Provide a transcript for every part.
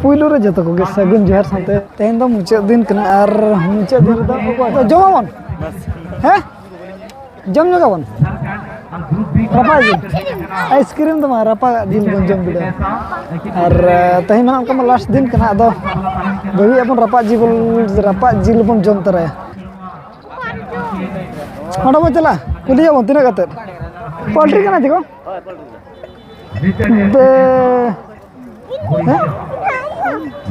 पुइलो रे जतो को सगुन जोहार साथे तेन दो मुचाद दिन कना और मुचाद दिन दो जमावन हैं जम जगावन रपा जी आइसक्रीम तो रपा दिन बन जम बिदा और तही में हमका लास्ट दिन कना दो गवी अपन रपा जिल बन जम तरह हड़ा बो चला कुलिया बन तिना कते पोल्ट्री कना जिको बे हैं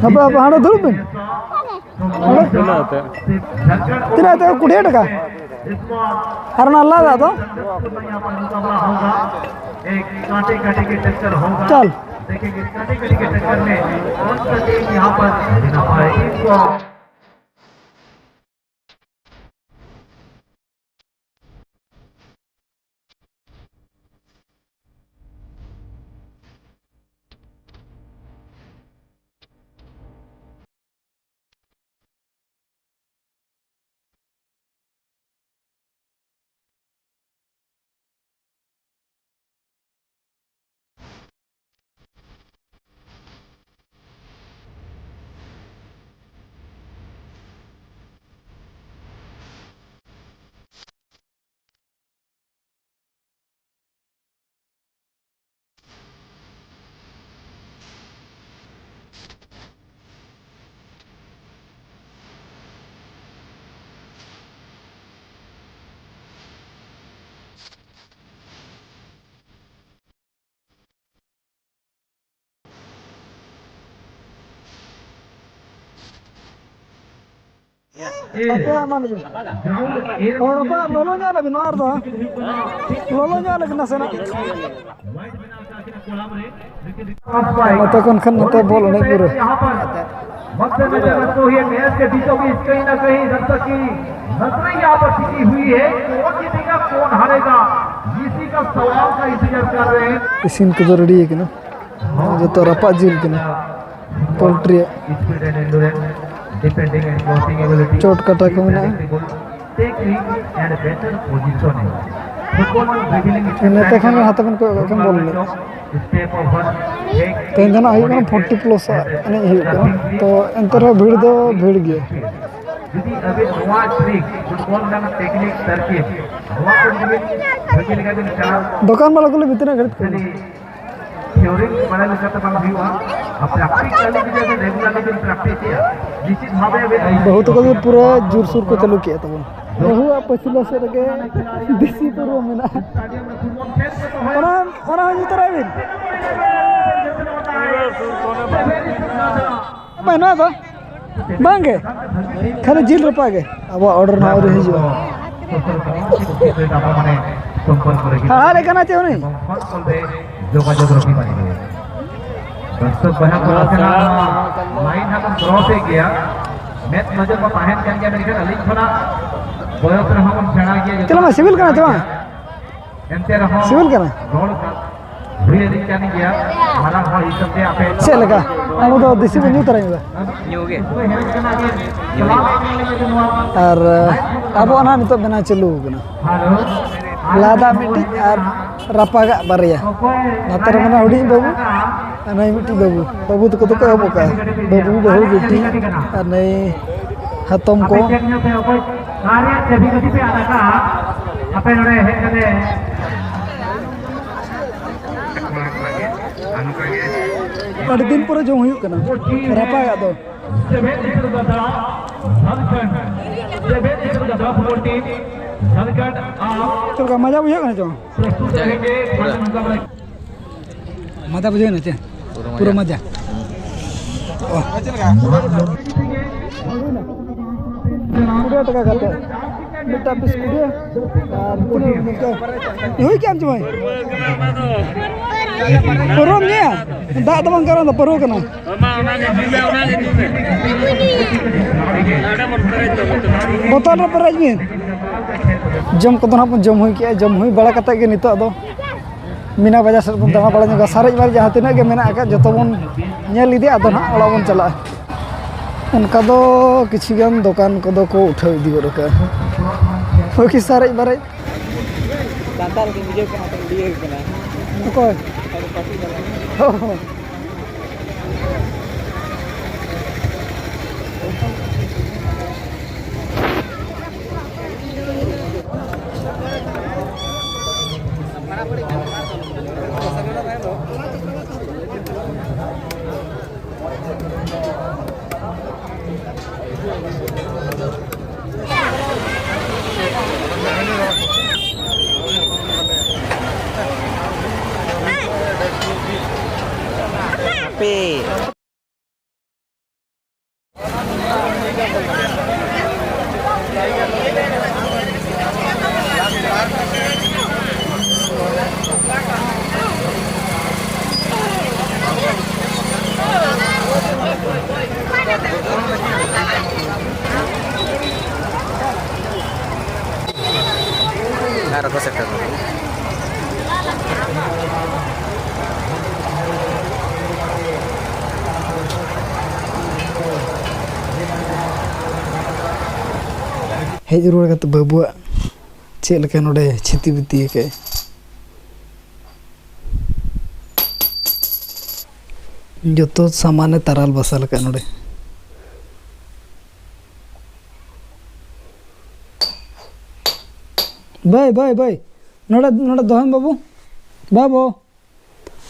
अब हाड़ा दुरुब बिन तिना ते कुड़िया टका हर नाला दा तो एक कांटे कांटे के टक्कर होगा चल देखेंगे कांटे कांटे के टक्कर में कौन सा टीम यहाँ पर हमारे apa mana tu orang apa lolonya lagi luar tu lolonya lagi nasana nate kon nate bol naik pura मध्य में रखते हुए मैच के बीचों बीच कहीं ना कहीं जब तक की नजरें यहाँ पर टिकी हुई है कौन जीतेगा कौन हारेगा इसी का सवाल का इंतजार कर रहे हैं इसिन को तो रेडी है कि ना जो तो रपा जिल कि ना poultry speed and endurance defending and crossing ability चोट कटा को ना technique and better positioning football में ड्रिबलिंग नते खान हाथ में को कम बोल ले स्टेप ऑफ वन तेन जना आयु कना 40 प्लस अने हिउ कना तो अंतर भीड़ दो भीड़ गया यदि अभी नवा ट्रिक फुटबॉल में टेक्निक तरकीब नवा ड्रिबलिंग का दिन चला दुकान वाला को भीतर खरीद कर थ्योरी बड़ा लिखा तो बंद हुआ अब प्रैक्टिस करने के लिए रेगुलरली दिन प्रैक्टिस किया निश्चित भाव में बहुत को पूरा जोर शोर को चालू किया तब बहु पछिला से लगे देसी पूर्व में ना ओना जो तरह बिन बना तो मांगे खाली जिल रपा के अब ऑर्डर ना और हिजो हां लेकिन ना चाहिए नहीं যোগাযোগ রকি পানি দর্শক বহা করা লাইন হাতন ক্রস হয়ে গিয়া मैच नजर में ताहन kan gया मेरे अलिक खना बयस रहमन सेना गया चलो मैं सिविल करना चाहूं एंते रहो सिविल करना रोड का भूले दिन kan गया माला हो हिसाब से आपे से लगा अब तो देसी बन्यू तरह में न्यू गे और अब ओना नितो बना चलू बना हेलो लादा मिट्टी और रपागा बारिया नतर मना हुडी बाबू अनई मिट्टी बाबू बाबू तो को बाबू बहु बेटी अनई हतम को कार्य सभी गति पे आना का अपने नोड़े है कदे अड़ दिन पूरा जो हुई कना रपागा दो चल का मजा बुझे ना जो मजा बुझे ना पूरा मजा पूरा टका करते बेटा बिस्कुट और पूरा यही क्या हम परो ने दा दबंग करा परो कना बोतल रे परज में जम को ना जम हुई के जम हुई बड़ा कता के नितो दो मीना बाजार से बन दाना बड़ा जगह सारे बार जहां तिना के मेना का जतो बन नेल इदे अदो ना ओला बन चला उनका दो किछि गान दुकान को दो को उठा इदी गो का हो कि सारे बारे दांताल के वीडियो के हाथ लिए कना को Harap ko sa kanan. hej ruar kata babuak cek leka node chiti biti ke joto samane taral basal ka node bye node dohem babu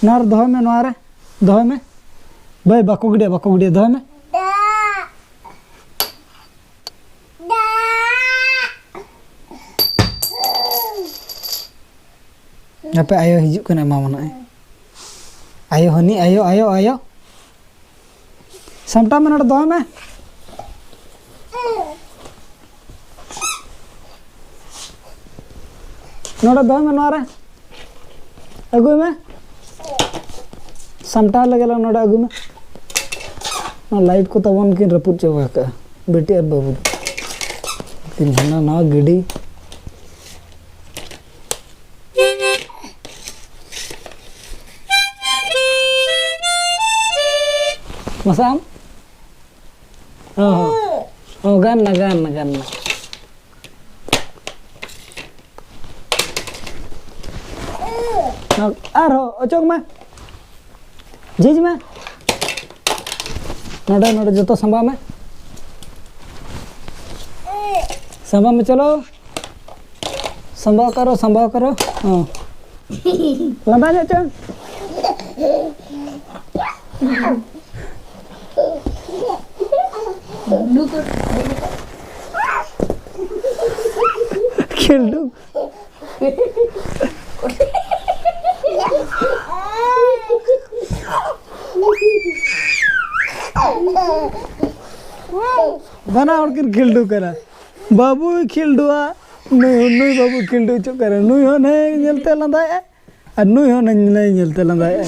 nar dohem noare dohem bye bako gide dohem apa ayo hijuk kena mama nak ayo hani ayo sampai mana ada doa meh nora doa meh nora agu meh sampai lagi lah nora agu meh na light ko tawan kin reput coba ka beti ar babu kin hana na gidi Masam? Oh, ganna. Aro, ocok mah. Jiji mah. Nada joto samba mah. Samba में चलो. संभाव करो. हाँ. लंबा जा चल. खेल बना और खेल करा बाबू खेल नुई बाबू खेल चो करे नुई हो नहीं नेलते लंदाए और नुई हो नहीं नेलते लंदाए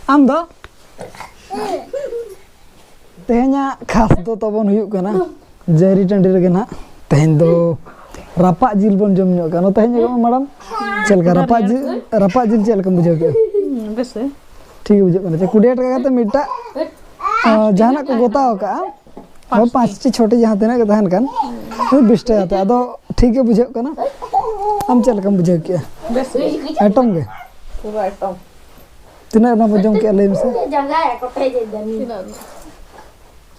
am do tehnya khas do tabon huyuk kana jari tandi rege na tehen do rapak jil bon jom nyok kana tehnya kamu madam chel ka rapak jil chel kam bujau ke bes ठीक bujau kana che kudet ka kata mita jahana ko gotao ka और 5 छोटे जहां तना के दहन kan 20 टा आता अदो ठीक है बुझाव kana am chel kam bujau ke bes atom ge पूरा atom tina na bujau ke alem se jaga ya ko pe dani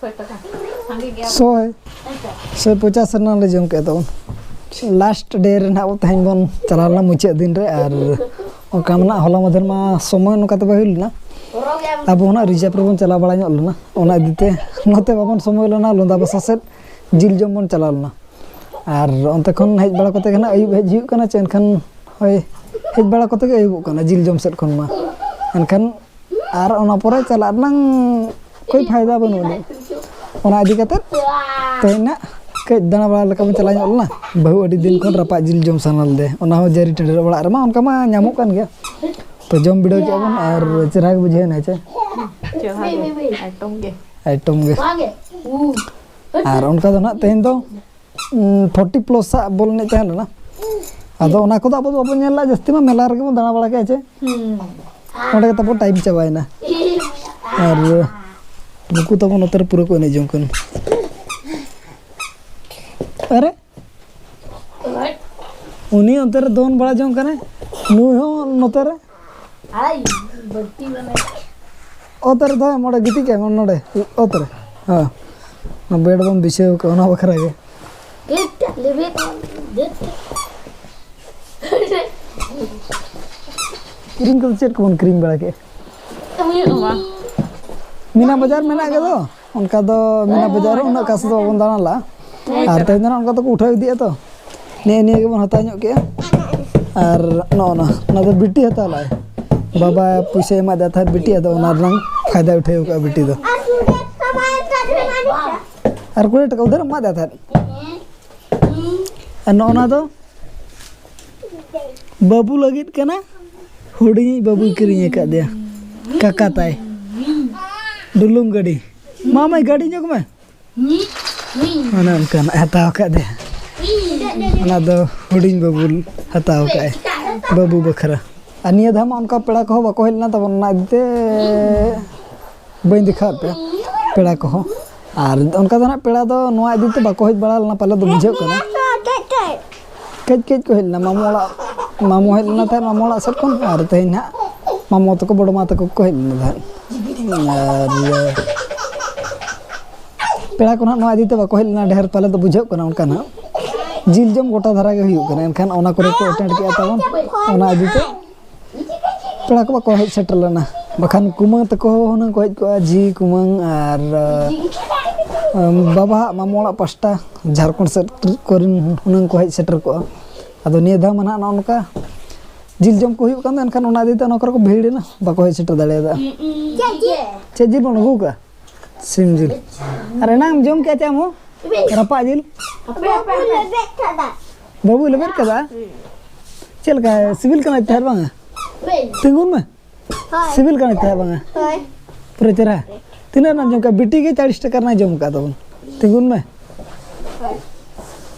100 টাকা sangi gya 150 na le jom ke to last day re na tahin bon chalala muche din re ar okamna hola madher ma somoy no kata bahil na अब होना reserve रे बन चला बड़ा लना ओना दिते नते बाबन समय लना लंदा बसासेट जिल जम बन चला लना आर ओनते खन हेज बड़ा कते कना अयुब हेज हिउ कना चेन खन होय हेज बड़ा कते के अयुब कना जिल जम सेट खन मा एनखन आर ओना परे चला नंग कोई फायदा बनुनी ओना इदि कते तेना के दाना बड़ा लका बन चला लना बहु अडी दिन खन रपा जिल जम सनल दे ओना हो जरी टेडर बड़ा रे मा उनका मा ᱧᱟᱢᱚᱜ ᱠᱟᱱ गया तो जम वीडियो के अपन और चेहरा के बुझे ना चे आइटम के और उनका तो ना तेन तो 40 प्लस बोल ने चाहना ना अदो ओना को अब अपन नेला जस्ती में मेला रे दाना बड़ा के चे ओंडे तब टाइम चबाय ना और बुकु तब नतर पूरा को ने जंकन अरे उनी अंतर दोन बड़ा जंग कने नु हो नतर आई बट्टी बने ओतर दो मोडे गिटी के नोडे ओतर हां बेड बम बिछाव का ओना बखरा के क्रीम को चेक कौन क्रीम बड़ा के मीना बाजार में ना के दो उनका दो मीना बाजार उन का से बन दाना ला और तेज ना उनका तो उठा दिया तो ने के बन हता के और ना तो बिटी हता ला बाबा पैसा एमा देता बिटी तो रंग फायदा उठे का बिटी दो और कोई टका उधर मा देता और दो बाबू लगित के ना हुडी बाबू किरिंग का दिया काका ताई डुलुम गाड़ी मामा गाड़ी जोग में अना उनका हताव का दिया अना दो हुडी बाबू हताव का बाबू बखरा अनिया धाम उनका पेड़ा को बाको हेलना तब ना दिते बई दिखा पे पेड़ा को और उनका ना पेड़ा दो नोआ दिते बाको हेज बड़ा लना पहले तो बुझे कना कज को हेलना मामू हेलना था मामूला सब कौन और तेन ना मामू तक बड़ मा तक को हेलना था और पेड़ा को ना दिते बाको हेलना ढेर पहले तो बुझे कना उनका ना जिल जम गोटा धरा के हुई कना एनखान ओना करे को अटेंड किया तबन ओना दिते पेड़ा को बाको हेज सेटल लेना बखान कुमांग तको हुनंग को हेज को जी कुमांग और बाबा मामूला पास्टा झारखंड से कोरिन हुनंग को हेज सेटर को अदो निया धा मना उनका जिल जम को हुई कान एनखान ओना दिते ओना को भीड़ ना बाको हेज सेटर दाड़ेदा चे जिल बन गु का सिम जिल अरे नाम जम के चामो रपा जिल बाबू लेबेर कदा चल का सिविल कना तहर बांगा तिंगुन में सिविल कना तहर बांगा पूरा चरा तिना ना जम का बिटी के 40 टका ना जम का तबन तिंगुन में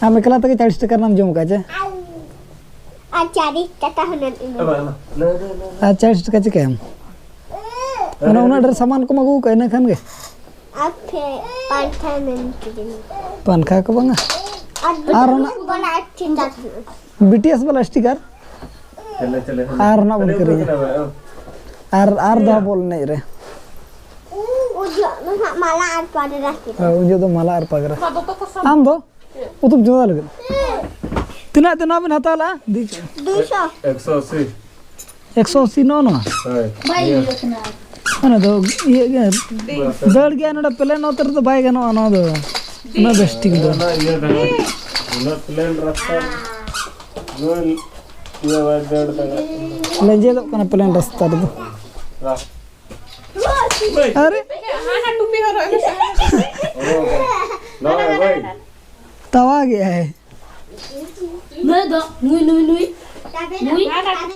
हम एकला तक 40 टका नाम जम का जे आ 40 टका हनन आ 40 टका चे हम ओना डर सामान को मगु कहना खान के आपे पांठा नन पानखा को बांगा और ना बना चिंता बीटीएस वाला स्टिकर चले और ना बोल करी और दो बोल नहीं रे माला आर पादे रास्ते उन जो माला आर पागरा आम दो उतुम जोदा लगे तिना बिन हताला 200 180 180 नो भाई अना दो ये दड़ गया नडा प्लेन उतर तो बाय गनो अना दो ना बेस्टिक दो ना ये ना प्लेन रास्ता गोल ये वाला दड़ तक लंजे दो कना प्लेन रास्ता दो अरे हां टूपी हो ना भाई तवा गया है मैं दो नुई